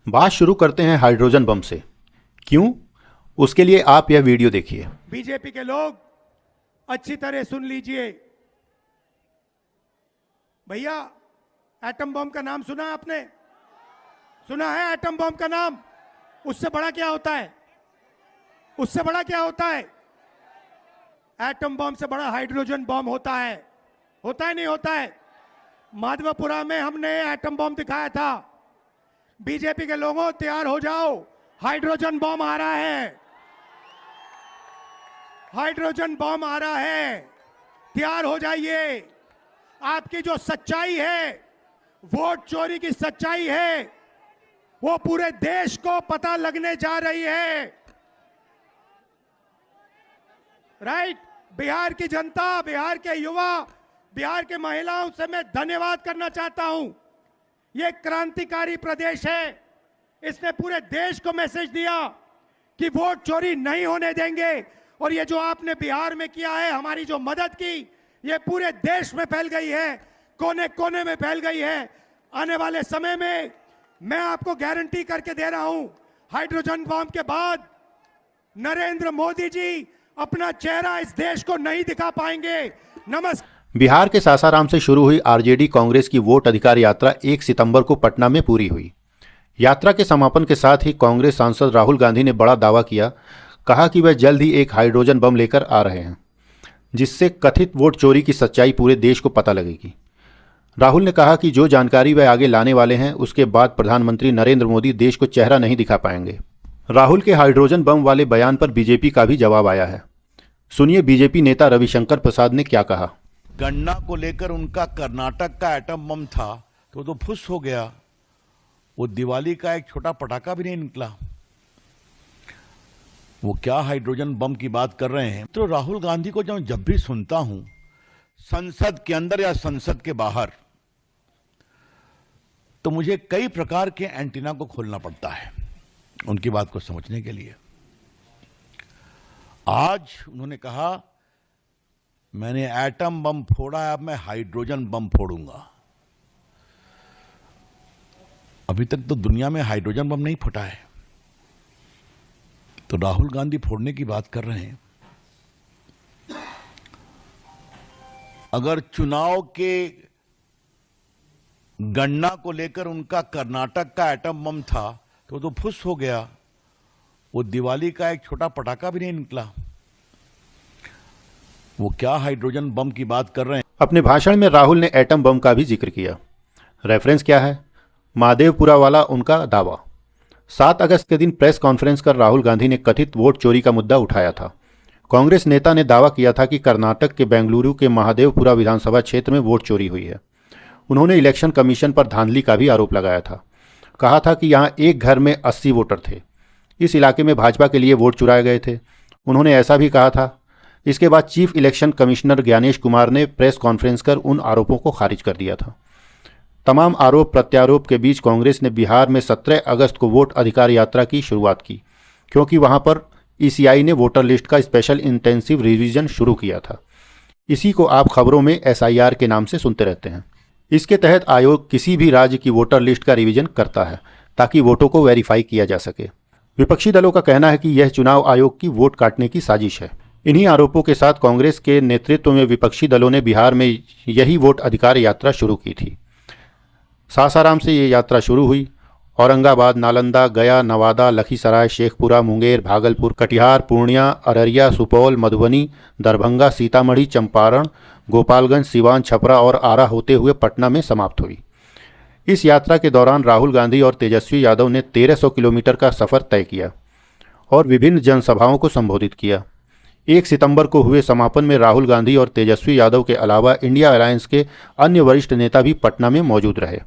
बात शुरू करते हैं हाइड्रोजन बम से। क्यों? उसके लिए आप यह वीडियो देखिए। बीजेपी के लोग अच्छी तरह सुन लीजिए। भैया, एटम बम का नाम सुना आपने? सुना है एटम बम का नाम? उससे बड़ा क्या होता है? उससे बड़ा क्या होता है? एटम बम से बड़ा हाइड्रोजन बम होता है। होता है नहीं होता है? माधवपुरा में हमने एटम बम दिखाया था। बीजेपी के लोगों, तैयार हो जाओ, हाइड्रोजन बम आ रहा है। हाइड्रोजन बम आ रहा है, तैयार हो जाइए। आपकी जो सच्चाई है, वोट चोरी की सच्चाई है, वो पूरे देश को पता लगने जा रही है। राइट? बिहार की जनता, बिहार के युवा, बिहार के महिलाओं से मैं धन्यवाद करना चाहता हूं। ये क्रांतिकारी प्रदेश है। इसने पूरे देश को मैसेज दिया कि वोट चोरी नहीं होने देंगे। और ये जो आपने बिहार में किया है, हमारी जो मदद की, ये पूरे देश में फैल गई है, कोने कोने में फैल गई है। आने वाले समय में मैं आपको गारंटी करके दे रहा हूं, हाइड्रोजन बम के बाद नरेंद्र मोदी जी अपना चेहरा इस देश को नहीं दिखा पाएंगे। नमस्कार। बिहार के सासाराम से शुरू हुई आरजेडी कांग्रेस की वोट अधिकार यात्रा 1 सितंबर को पटना में पूरी हुई। यात्रा के समापन के साथ ही कांग्रेस सांसद राहुल गांधी ने बड़ा दावा किया। कहा कि वह जल्द ही एक हाइड्रोजन बम लेकर आ रहे हैं, जिससे कथित वोट चोरी की सच्चाई पूरे देश को पता लगेगी। राहुल ने कहा कि जो जानकारी वह आगे लाने वाले हैं, उसके बाद प्रधानमंत्री नरेंद्र मोदी देश को चेहरा नहीं दिखा पाएंगे। राहुल के हाइड्रोजन बम वाले बयान पर बीजेपी का भी जवाब आया है। सुनिए बीजेपी नेता रविशंकर प्रसाद ने क्या कहा। गन्ना को लेकर उनका कर्नाटक का एटम बम था तो फुस हो गया। वो दिवाली का एक छोटा पटाखा भी नहीं निकला। वो क्या हाइड्रोजन बम की बात कर रहे हैं? तो राहुल गांधी को जब भी सुनता हूं, संसद के अंदर या संसद के बाहर, तो मुझे कई प्रकार के एंटीना को खोलना पड़ता है उनकी बात को समझने के लिए। आज उन्होंने कहा, मैंने एटम बम फोड़ा है, अब मैं हाइड्रोजन बम फोड़ूंगा। अभी तक तो दुनिया में हाइड्रोजन बम नहीं फटा है, तो राहुल गांधी फोड़ने की बात कर रहे हैं। अगर चुनाव के गन्ना को लेकर उनका कर्नाटक का एटम बम था तो फुस हो गया। वो दिवाली का एक छोटा पटाखा भी नहीं निकला। वो क्या हाइड्रोजन बम की बात कर रहे हैं? अपने भाषण में राहुल ने एटम बम का भी जिक्र किया। रेफरेंस क्या है? महादेवपुरा वाला उनका दावा। 7 अगस्त के दिन प्रेस कॉन्फ्रेंस कर राहुल गांधी ने कथित वोट चोरी का मुद्दा उठाया था। कांग्रेस नेता ने दावा किया था कि कर्नाटक के बेंगलुरु के महादेवपुरा विधानसभा क्षेत्र में वोट चोरी हुई है। उन्होंने इलेक्शन कमीशन पर धांधली का भी आरोप लगाया था। कहा था कि यहां एक घर में 80 वोटर थे। इस इलाके में भाजपा के लिए वोट चुराए गए थे। उन्होंने ऐसा भी कहा था। इसके बाद chief election commissioner Gyanesh Kumar ने प्रेस कॉन्फ्रेंस कर उन आरोपों को खारिज कर दिया था। तमाम आरोप प्रत्यारोप के बीच कांग्रेस ने बिहार में 17 अगस्त को वोट अधिकार यात्रा की शुरुआत की, क्योंकि वहां पर ईसीआई ने वोटर लिस्ट का स्पेशल इंटेंसिव रिवीजन शुरू किया था। इसी को आप खबरों में एसआईआर के नाम से सुनते रहते हैं। इसके तहत आयोग किसी भी राज्य की वोटर लिस्ट का रिवीजन करता है ताकि वोटों को वेरीफाई किया जा सके। विपक्षी दलों का कहना है कि यह चुनाव आयोग की वोट काटने की साजिश है। इन्हीं आरोपों के साथ कांग्रेस के नेतृत्व में विपक्षी दलों ने बिहार में यही वोट अधिकार यात्रा शुरू की थी। सासाराम से ये यात्रा शुरू हुई। औरंगाबाद, नालंदा, गया, नवादा, लखीसराय, शेखपुरा, मुंगेर, भागलपुर, कटिहार, पूर्णिया, अररिया, सुपौल, मधुबनी, दरभंगा, सीतामढ़ी, चंपारण, गोपालगंज, सिवान, छपरा और आरा होते हुए पटना में समाप्त हुई। इस यात्रा के दौरान राहुल गांधी और तेजस्वी यादव ने 1300 किलोमीटर का सफर तय किया और विभिन्न जनसभाओं को संबोधित किया। 1 सितंबर को हुए समापन में राहुल गांधी और तेजस्वी यादव के अलावा इंडिया अलायंस के अन्य वरिष्ठ नेता भी पटना में मौजूद रहे।